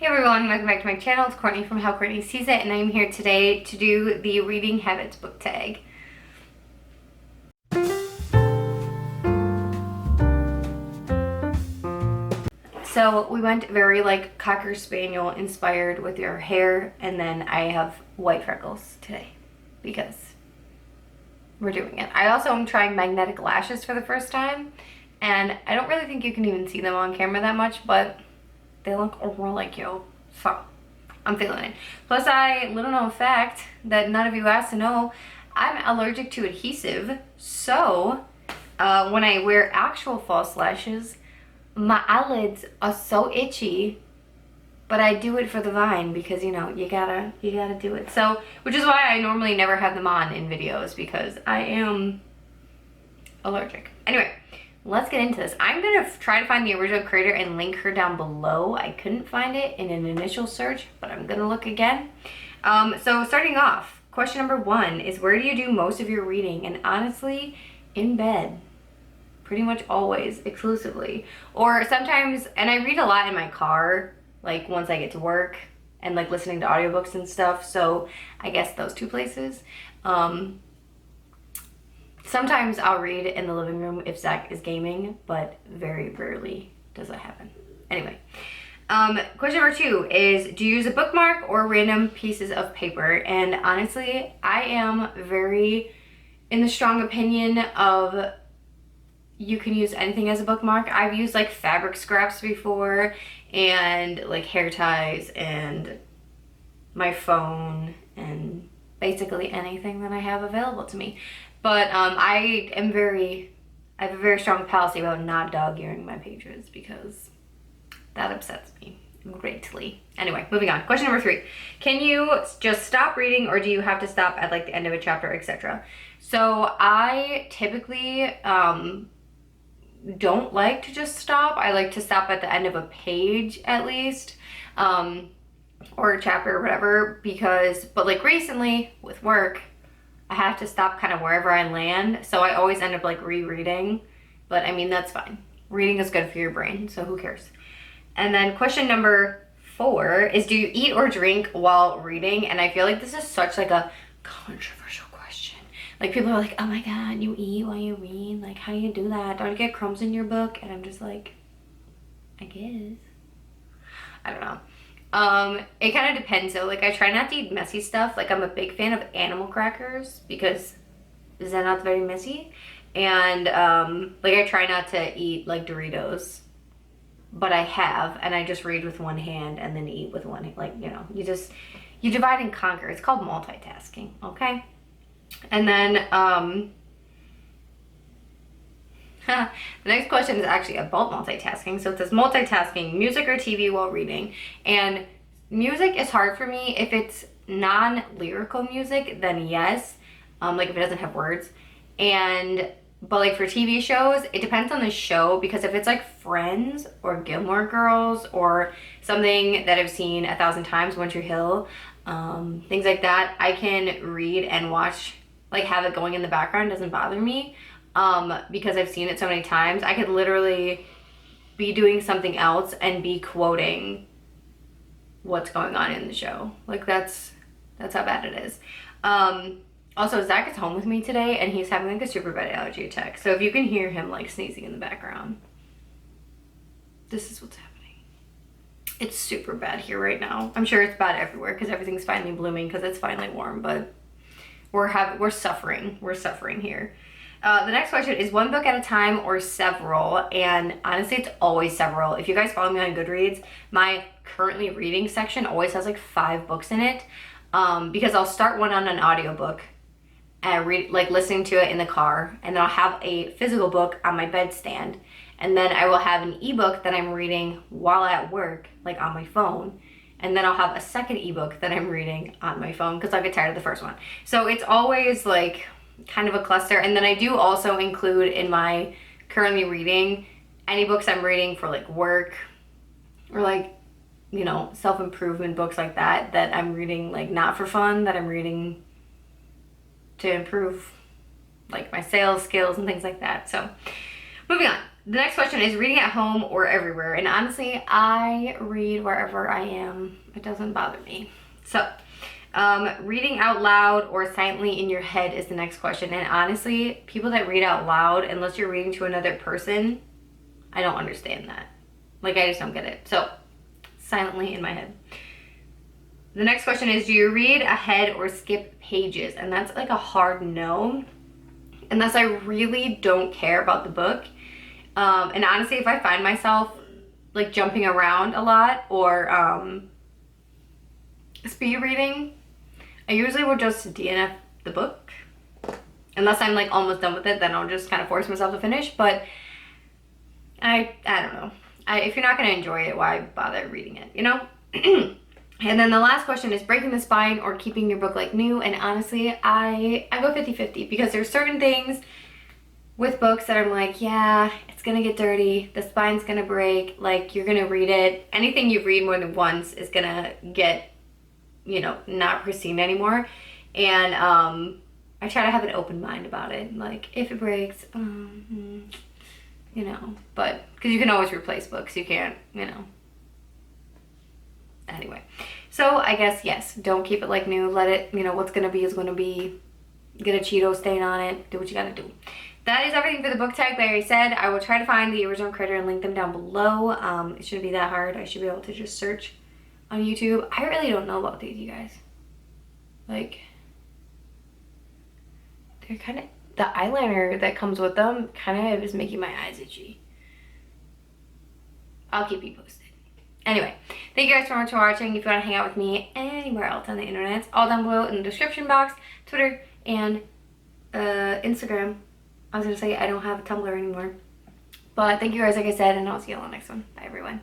Hey everyone, welcome back to my channel. It's Courtney from How Courtney Sees It, and I'm here today to do the Reading Habits book tag. So we went very like Cocker Spaniel inspired with your hair, and then I have white freckles today because we're doing it. I also am trying magnetic lashes for the first time, and I don't really think you can even see them on camera that much, but they look really cute. So I'm feeling it. Plus, little known fact that none of you asked to know, I'm allergic to adhesive. So when I wear actual false lashes, my eyelids are so itchy, but I do it for the Vine because, you know, you gotta do it. So, which is why I normally never have them on in videos, because I am allergic. Anyway, let's get into this. I'm gonna try to find the original creator and link her down below. I couldn't find it in an initial search, but I'm gonna look again. So starting off, question number 1 is, where do you do most of your reading? And honestly, in bed. Pretty much always, exclusively. Or sometimes, and I read a lot in my car, like once I get to work, and like listening to audiobooks and stuff. So I guess those two places. Sometimes I'll read in the living room if Zach is gaming, but very rarely does that happen. Anyway, question number 2 is, do you use a bookmark or random pieces of paper? And honestly, I am very in the strong opinion of you can use anything as a bookmark. I've used like fabric scraps before, and like hair ties, and my phone, and basically anything that I have available to me. But I have a very strong policy about not dog-earing my pages because that upsets me greatly. Anyway, moving on. Question number 3. Can you just stop reading, or do you have to stop at like the end of a chapter, etc.? So I typically don't like to just stop. I like to stop at the end of a page at least, or a chapter or whatever, but like recently with work, I have to stop kind of wherever I land, so I always end up like rereading, but I mean, that's fine. Reading is good for your brain, so who cares? And then question number 4 is, do you eat or drink while reading? And I feel like this is such like a controversial question. Like, people are like, oh my god, you eat while you read? Like, how do you do that? Don't you get crumbs in your book? And I'm just like, I guess. I don't know. It kind of depends though. Like, I try not to eat messy stuff. Like, I'm a big fan of animal crackers because they're not very messy. And, like, I try not to eat like Doritos, but I have, and I just read with one hand and then eat with one, like, you know, you divide and conquer. It's called multitasking, okay? And then, the next question is actually about multitasking. So it says, multitasking, music or TV while reading. And music is hard for me. If it's non-lyrical music, then yes. Like if it doesn't have words. But like for TV shows, it depends on the show, because if it's like Friends or Gilmore Girls or something that I've seen 1,000 times, One Tree Hill, things like that, I can read and watch, like have it going in the background. It doesn't bother me. Because I've seen it so many times. I could literally be doing something else and be quoting what's going on in the show. Like, that's how bad it is. Also, Zach is home with me today, and he's having like a super bad allergy attack. So if you can hear him like sneezing in the background, this is what's happening. It's super bad here right now. I'm sure it's bad everywhere because everything's finally blooming because it's finally warm, but we're suffering. We're suffering here. The next question is, one book at a time or several? And honestly, it's always several. If you guys follow me on Goodreads, my currently reading section always has like 5 books in it, because I'll start one on an audiobook and read, like listening to it in the car, and then I'll have a physical book on my bedstand, and then I will have an ebook that I'm reading while at work, like on my phone, and then I'll have a second ebook that I'm reading on my phone because I'll get tired of the first one. So it's always like kind of a cluster. And then I do also include in my currently reading any books I'm reading for like work, or like, you know, self-improvement books like that I'm reading like not for fun, that I'm reading to improve like my sales skills and things like that. So moving on. The next question is reading at home or everywhere. And honestly, I read wherever I am. It doesn't bother me. So, reading out loud or silently in your head is the next question. And honestly, people that read out loud, unless you're reading to another person, I don't understand that. Like, I just don't get it. So, silently in my head. The next question is, do you read ahead or skip pages? And that's like a hard no, unless I really don't care about the book. And honestly, if I find myself like jumping around a lot or speed reading, I usually will just DNF the book. Unless I'm like almost done with it, then I'll just kind of force myself to finish. But I don't know. If you're not going to enjoy it, why bother reading it, you know? And then the last question is breaking the spine or keeping your book like new. And honestly, I go 50-50 because there's certain things with books that I'm like, yeah, it's gonna get dirty, the spine's gonna break, like you're gonna read it. Anything you read more than once is gonna get, you know, not pristine anymore. And I try to have an open mind about it. Like if it breaks, you know, but because you can always replace books, you can't, you know. Anyway, so I guess yes, don't keep it like new. Let it, you know, what's gonna be is gonna be. Get a Cheeto stain on it. Do what you gotta do. That is everything for the book tag. Like I said, I will try to find the original critter and link them down below. It shouldn't be that hard. I should be able to just search on YouTube. I really don't know about these, you guys. Like, they're kind of, the eyeliner that comes with them kind of is making my eyes itchy. I'll keep you posted. Anyway, thank you guys so much for watching. If you want to hang out with me anywhere else on the internet, it's all down below in the description box, Twitter, and Instagram. I was going to say I don't have a Tumblr anymore. But thank you guys, like I said, and I'll see you all on the next one. Bye, everyone.